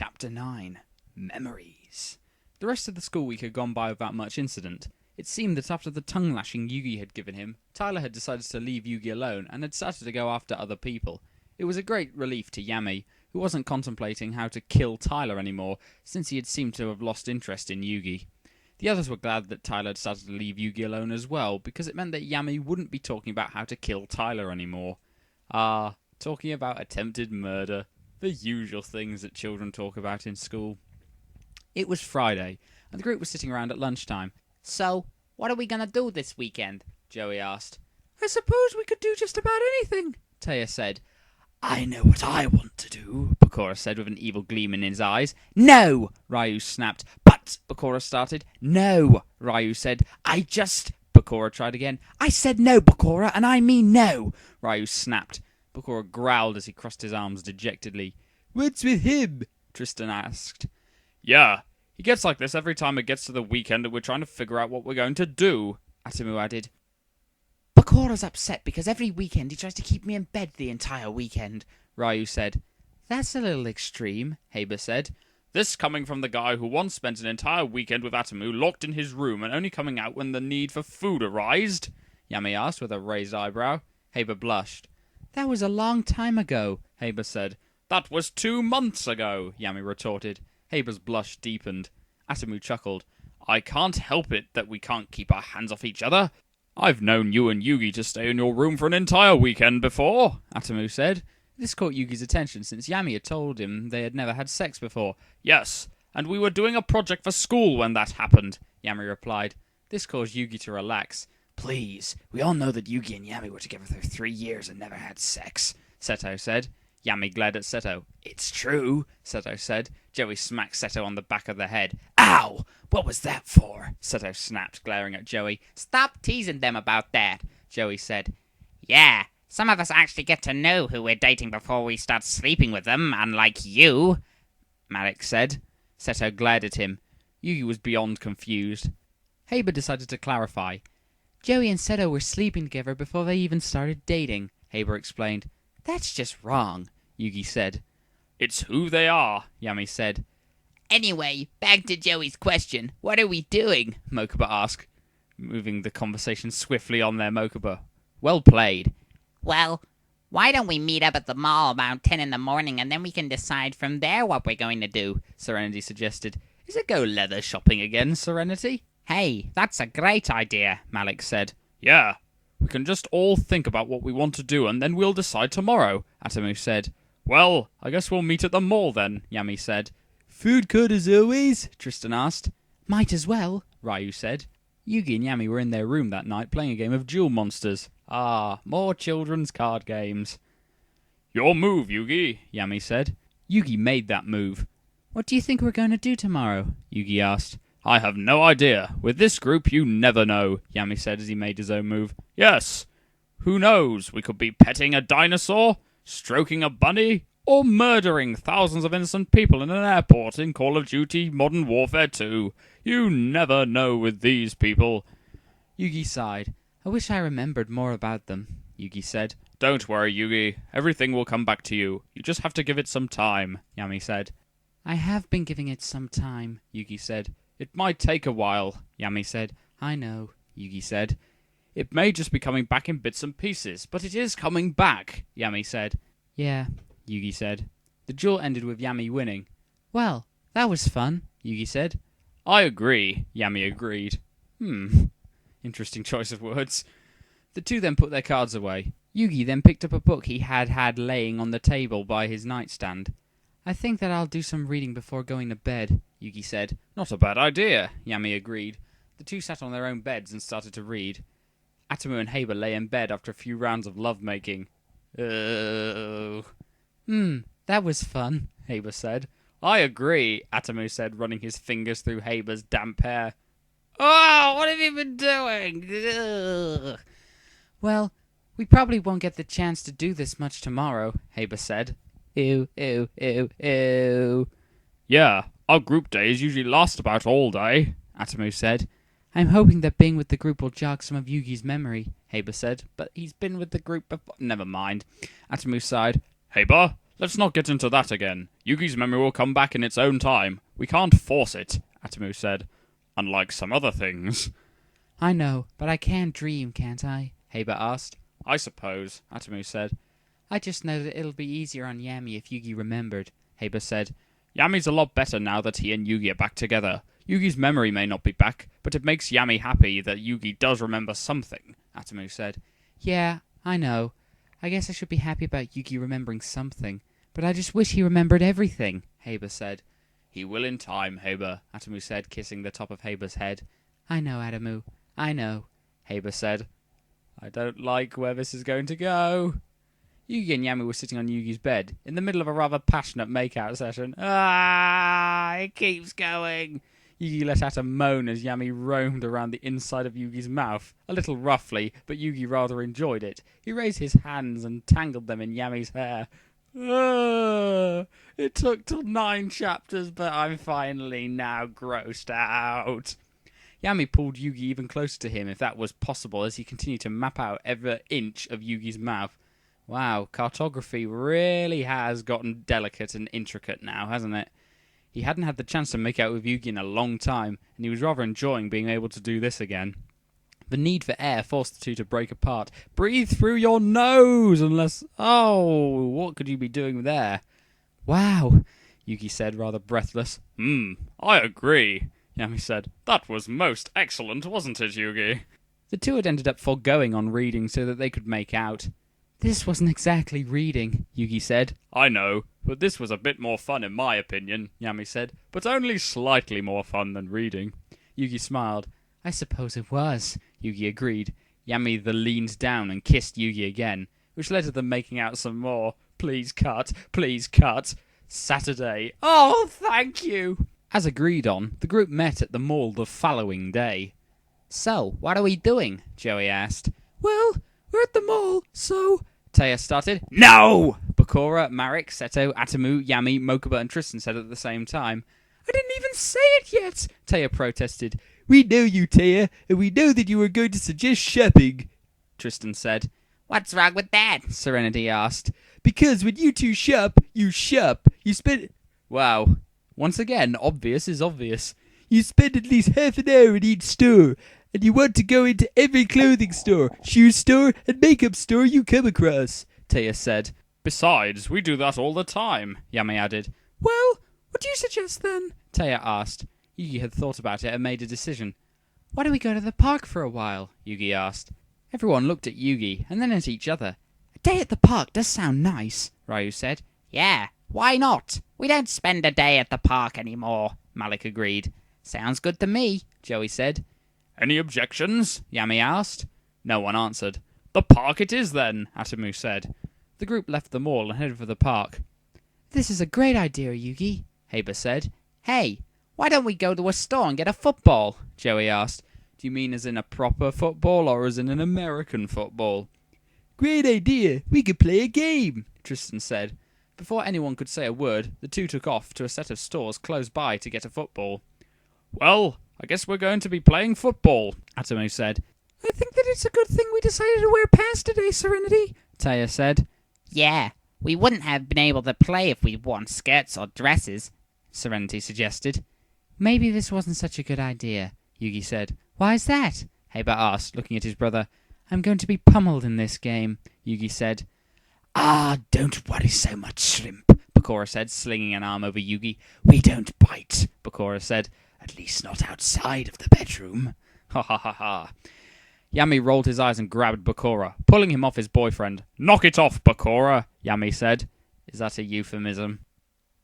Chapter 9. Memories. The rest of the school week had gone by without much incident. It seemed that after the tongue-lashing Yugi had given him, Tyler had decided to leave Yugi alone and had started to go after other people. It was a great relief to Yami, who wasn't contemplating how to kill Tyler anymore, since he had seemed to have lost interest in Yugi. The others were glad that Tyler had started to leave Yugi alone as well, because it meant that Yami wouldn't be talking about how to kill Tyler anymore. Talking about attempted murder. The usual things that children talk about in school. It was Friday, and the group was sitting around at lunchtime. So, what are we going to do this weekend? Joey asked. I suppose we could do just about anything, Taya said. I know what I want to do, Bakura said with an evil gleam in his eyes. No, Ryu snapped. But, Bakura started. No, Ryu said. Bakura tried again. I said no, Bakura, and I mean no, Ryu snapped. Bakura growled as he crossed his arms dejectedly. What's with him? Tristan asked. Yeah, he gets like this every time it gets to the weekend and we're trying to figure out what we're going to do, Atomu added. Bakura's upset because every weekend he tries to keep me in bed the entire weekend, Ryu said. That's a little extreme, Haber said. This coming from the guy who once spent an entire weekend with Atomu locked in his room and only coming out when the need for food arised? Yami asked with a raised eyebrow. Haber blushed. That was a long time ago, Haber said. That was 2 months ago, Yami retorted. Haber's blush deepened. Atomu chuckled. I can't help it that we can't keep our hands off each other. I've known you and Yugi to stay in your room for an entire weekend before, Atomu said. This caught Yugi's attention since Yami had told him they had never had sex before. Yes, and we were doing a project for school when that happened, Yami replied. This caused Yugi to relax. Please, we all know that Yugi and Yami were together for 3 years and never had sex, Seto said. Yami glared at Seto. It's true, Seto said. Joey smacked Seto on the back of the head. Ow! What was that for? Seto snapped, glaring at Joey. Stop teasing them about that, Joey said. Yeah, some of us actually get to know who we're dating before we start sleeping with them, unlike you, Malik said. Seto glared at him. Yugi was beyond confused. Haber decided to clarify. Joey and Seto were sleeping together before they even started dating, Haber explained. That's just wrong, Yugi said. It's who they are, Yami said. Anyway, back to Joey's question. What are we doing? Mokuba asked, moving the conversation swiftly on their Mokuba. Well played. Well, why don't we meet up at the mall about 10 in the morning and then we can decide from there what we're going to do, Serenity suggested. Is it go leather shopping again, Serenity? Hey, that's a great idea, Malik said. Yeah, we can just all think about what we want to do and then we'll decide tomorrow, Atomu said. Well, I guess we'll meet at the mall then, Yami said. Food court as always? Tristan asked. Might as well, Ryu said. Yugi and Yami were in their room that night playing a game of Duel Monsters. More children's card games. Your move, Yugi, Yami said. Yugi made that move. What do you think we're going to do tomorrow? Yugi asked. I have no idea. With this group, you never know, Yami said as he made his own move. Yes. Who knows? We could be petting a dinosaur, stroking a bunny, or murdering thousands of innocent people in an airport in Call of Duty Modern Warfare 2. You never know with these people. Yugi sighed. I wish I remembered more about them, Yugi said. Don't worry, Yugi. Everything will come back to you. You just have to give it some time, Yami said. I have been giving it some time, Yugi said. It might take a while, Yami said. I know, Yugi said. It may just be coming back in bits and pieces, but it is coming back, Yami said. Yeah, Yugi said. The duel ended with Yami winning. Well, that was fun, Yugi said. I agree, Yami agreed. Interesting choice of words. The two then put their cards away. Yugi then picked up a book he had laying on the table by his nightstand. I think that I'll do some reading before going to bed, Yugi said. Not a bad idea, Yami agreed. The two sat on their own beds and started to read. Atomu and Haber lay in bed after a few rounds of lovemaking. That was fun, Haber said. I agree, Atomu said, running his fingers through Haber's damp hair. Oh, what have you been doing? Ugh. Well, we probably won't get the chance to do this much tomorrow, Haber said. Ew, ew, ew, ew. Yeah, our group days usually last about all day, Atomu said. I'm hoping that being with the group will jog some of Yugi's memory, Haber said, but he's been with the group before. Never mind. Atomu sighed. Haber, Let's not get into that again. Yugi's memory will come back in its own time. We can't force it, Atomu said. Unlike some other things. I know, but I can dream, can't I? Heiba asked. I suppose, Atomu said. I just know that it'll be easier on Yami if Yugi remembered, Heiba said. Yami's a lot better now that he and Yugi are back together. Yugi's memory may not be back, but it makes Yami happy that Yugi does remember something, Atomu said. Yeah, I know. I guess I should be happy about Yugi remembering something, but I just wish he remembered everything, Heiba said. He will in time, Heiba, Atomu said, kissing the top of Heiba's head. I know, Atomu. I know, Heiba said. I don't like where this is going to go. Yugi and Yami were sitting on Yugi's bed, in the middle of a rather passionate make-out session. Ah, it keeps going. Yugi let out a moan as Yami roamed around the inside of Yugi's mouth, a little roughly, but Yugi rather enjoyed it. He raised his hands and tangled them in Yami's hair. It took till 9 chapters, but I'm finally now grossed out. Yami pulled Yugi even closer to him, if that was possible, as he continued to map out every inch of Yugi's mouth. Wow, cartography really has gotten delicate and intricate now, hasn't it? He hadn't had the chance to make out with Yugi in a long time, and he was rather enjoying being able to do this again. The need for air forced the two to break apart. Breathe through your nose, unless... Oh, what could you be doing there? Wow, Yugi said, rather breathless. I agree, Yami said. That was most excellent, wasn't it, Yugi? The two had ended up foregoing on reading so that they could make out. This wasn't exactly reading, Yugi said. I know, but this was a bit more fun in my opinion, Yami said, but only slightly more fun than reading. Yugi smiled. I suppose it was, Yugi agreed. Yami leaned down and kissed Yugi again, which led to them making out some more. Please cut, please cut. Saturday. Oh, thank you. As agreed on, the group met at the mall the following day. So, what are we doing? Joey asked. Well, we're at the mall, so... Taya started. No! Bakura, Marek, Seto, Atomu, Yami, Mokuba and Tristan said at the same time. I didn't even say it yet, Taya protested. We know you, Taya, and we know that you were going to suggest shopping, Tristan said. What's wrong with that? Serenity asked. Because when you two shop, you spend... Wow. Once again, obvious is obvious. You spend at least half an hour in each store, and you want to go into every clothing store, shoe store, and makeup store you come across, Taya said. Besides, we do that all the time, Yami added. Well, what do you suggest then? Taya asked. Yugi had thought about it and made a decision. Why don't we go to the park for a while? Yugi asked. Everyone looked at Yugi, and then at each other. A day at the park does sound nice, Ryu said. Yeah, why not? We don't spend a day at the park anymore, Malik agreed. Sounds good to me, Joey said. Any objections? Yami asked. No one answered. The park it is then, Atomu said. The group left the mall and headed for the park. This is a great idea, Yugi, Heiba said. Hey, why don't we go to a store and get a football? Joey asked. Do you mean as in a proper football or as in an American football? Great idea. We could play a game, Tristan said. Before anyone could say a word, the two took off to a set of stores close by to get a football. Well, I guess we're going to be playing football, Atomu said. I think that it's a good thing we decided to wear pants today, Serenity, Taya said. Yeah, we wouldn't have been able to play if we'd worn skirts or dresses, Serenity suggested. Maybe this wasn't such a good idea, Yugi said. Why's that? Heiba asked, looking at his brother. I'm going to be pummeled in this game, Yugi said. Ah, don't worry so much, Shrimp, Bakura said, slinging an arm over Yugi. We don't bite, Bakura said. At least not outside of the bedroom. Ha ha ha ha. Yami rolled his eyes and grabbed Bakura, pulling him off his boyfriend. Knock it off, Bakura, Yami said. Is that a euphemism?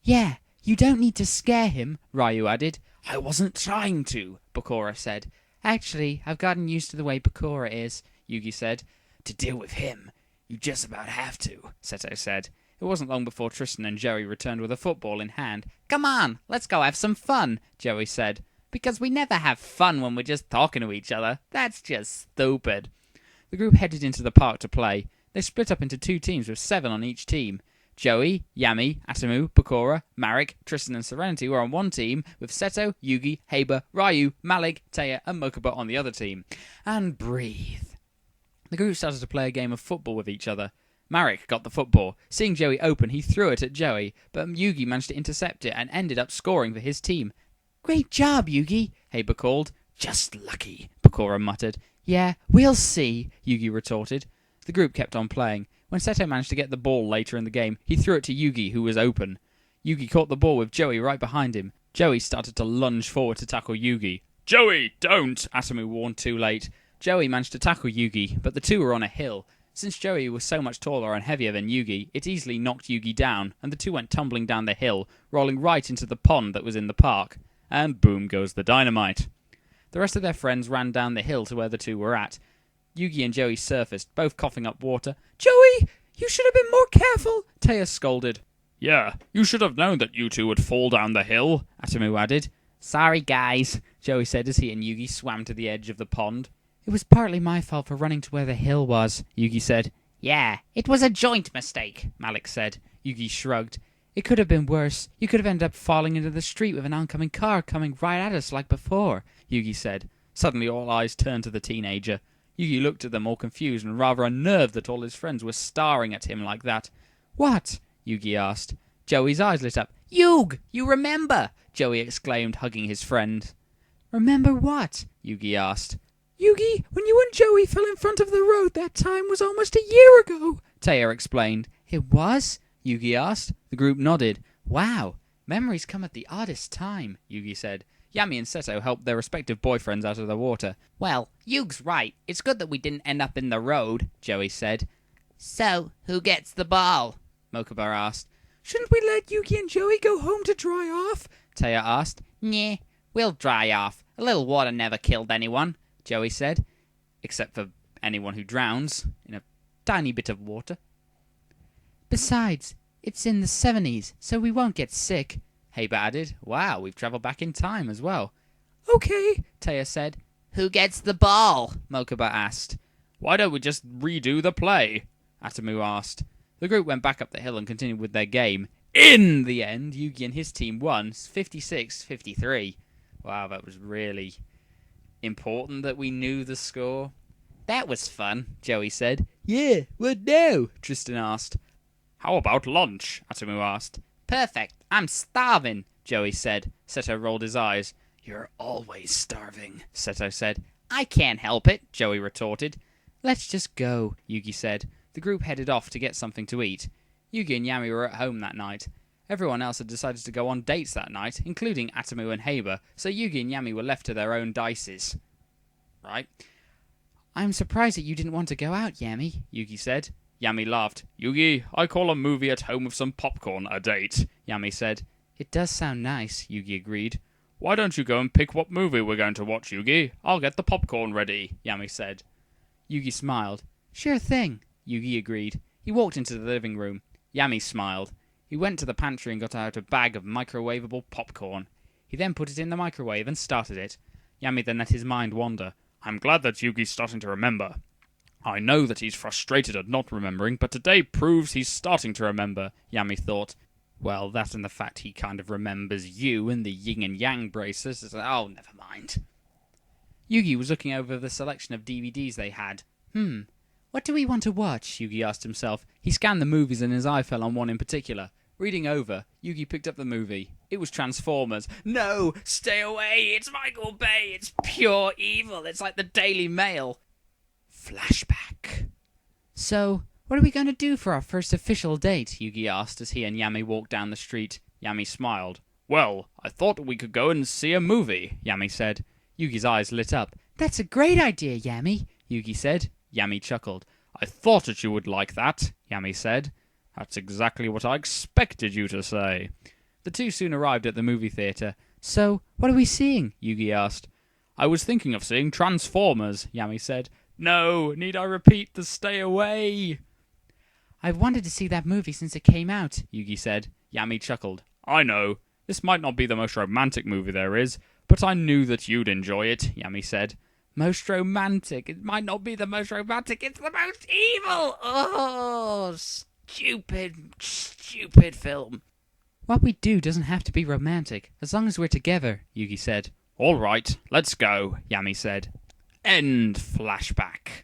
Yeah, you don't need to scare him, Ryu added. I wasn't trying to, Bakura said. Actually, I've gotten used to the way Bakura is, Yugi said. To deal with him, you just about have to, Seto said. It wasn't long before Tristan and Joey returned with a football in hand. Come on, let's go have some fun, Joey said. Because we never have fun when we're just talking to each other. That's just stupid. The group headed into the park to play. They split up into 2 teams with 7 on each team. Joey, Yami, Atomu, Bakura, Marek, Tristan and Serenity were on one team, with Seto, Yugi, Heiba, Ryu, Malik, Taya and Mokuba on the other team. And breathe. The group started to play a game of football with each other. Marek got the football. Seeing Joey open, he threw it at Joey, but Yugi managed to intercept it and ended up scoring for his team. Great job, Yugi, Haber called. Just lucky, Pecora muttered. Yeah, we'll see, Yugi retorted. The group kept on playing. When Seto managed to get the ball later in the game, he threw it to Yugi, who was open. Yugi caught the ball with Joey right behind him. Joey started to lunge forward to tackle Yugi. Joey, don't! Atomu warned too late. Joey managed to tackle Yugi, but the two were on a hill. Since Joey was so much taller and heavier than Yugi, it easily knocked Yugi down, and the two went tumbling down the hill, rolling right into the pond that was in the park. And boom goes the dynamite. The rest of their friends ran down the hill to where the two were at. Yugi and Joey surfaced, both coughing up water. Joey, you should have been more careful, Taya scolded. Yeah, you should have known that you two would fall down the hill, Atomu added. Sorry, guys, Joey said as he and Yugi swam to the edge of the pond. It was partly my fault for running to where the hill was, Yugi said. Yeah, it was a joint mistake, Malik said. Yugi shrugged. It could have been worse. You could have ended up falling into the street with an oncoming car coming right at us like before, Yugi said. Suddenly all eyes turned to the teenager. Yugi looked at them all confused and rather unnerved that all his friends were staring at him like that. What? Yugi asked. Joey's eyes lit up. Yug, you remember? Joey exclaimed, hugging his friend. Remember what? Yugi asked. Yugi, when you and Joey fell in front of the road that time was almost a year ago, Taya explained. It was? Yugi asked. The group nodded. Wow, memories come at the oddest time, Yugi said. Yami and Seto helped their respective boyfriends out of the water. Well, Yug's right. It's good that we didn't end up in the road, Joey said. So, who gets the ball? Mokuba asked. Shouldn't we let Yugi and Joey go home to dry off? Taya asked. Nah, we'll dry off. A little water never killed anyone, Joey said. Except for anyone who drowns in a tiny bit of water. Besides, it's in the 70s, so we won't get sick, Haber added. Wow, we've travelled back in time as well. Okay, Taya said. Who gets the ball? Mokuba asked. Why don't we just redo the play? Atomu asked. The group went back up the hill and continued with their game. In the end, Yugi and his team won 56-53. Wow, that was really important that we knew the score. That was fun, Joey said. Yeah, what now? Tristan asked. How about lunch? Atomu asked. Perfect. I'm starving, Joey said. Seto rolled his eyes. You're always starving, Seto said. I can't help it, Joey retorted. Let's just go, Yugi said. The group headed off to get something to eat. Yugi and Yami were at home that night. Everyone else had decided to go on dates that night, including Atomu and Haber, so Yugi and Yami were left to their own dices. Right? I'm surprised that you didn't want to go out, Yami, Yugi said. Yami laughed. Yugi, I call a movie at home with some popcorn a date, Yami said. It does sound nice, Yugi agreed. Why don't you go and pick what movie we're going to watch, Yugi? I'll get the popcorn ready, Yami said. Yugi smiled. Sure thing, Yugi agreed. He walked into the living room. Yami smiled. He went to the pantry and got out a bag of microwavable popcorn. He then put it in the microwave and started it. Yami then let his mind wander. I'm glad that Yugi's starting to remember. I know that he's frustrated at not remembering, but today proves he's starting to remember, Yami thought. Well, that and the fact he kind of remembers you and the yin and yang braces is... Oh, never mind. Yugi was looking over the selection of DVDs they had. What do we want to watch? Yugi asked himself. He scanned the movies and his eye fell on one in particular. Reading over, Yugi picked up the movie. It was Transformers. No, stay away. It's Michael Bay. It's pure evil. It's like the Daily Mail. Flashback. So, what are we going to do for our first official date? Yugi asked as he and Yami walked down the street. Yami smiled. Well, I thought we could go and see a movie, Yami said. Yugi's eyes lit up. That's a great idea, Yami, Yugi said. Yami chuckled. I thought that you would like that, Yami said. That's exactly what I expected you to say. The two soon arrived at the movie theatre. So, what are we seeing? Yugi asked. I was thinking of seeing Transformers, Yami said. No, need I repeat the stay away? I've wanted to see that movie since it came out, Yugi said. Yami chuckled. I know. This might not be the most romantic movie there is, but I knew that you'd enjoy it, Yami said. Most romantic? It might not be the most romantic, it's the most evil! Oh, stupid film. What we do doesn't have to be romantic, as long as we're together, Yugi said. All right, let's go, Yami said. End flashback.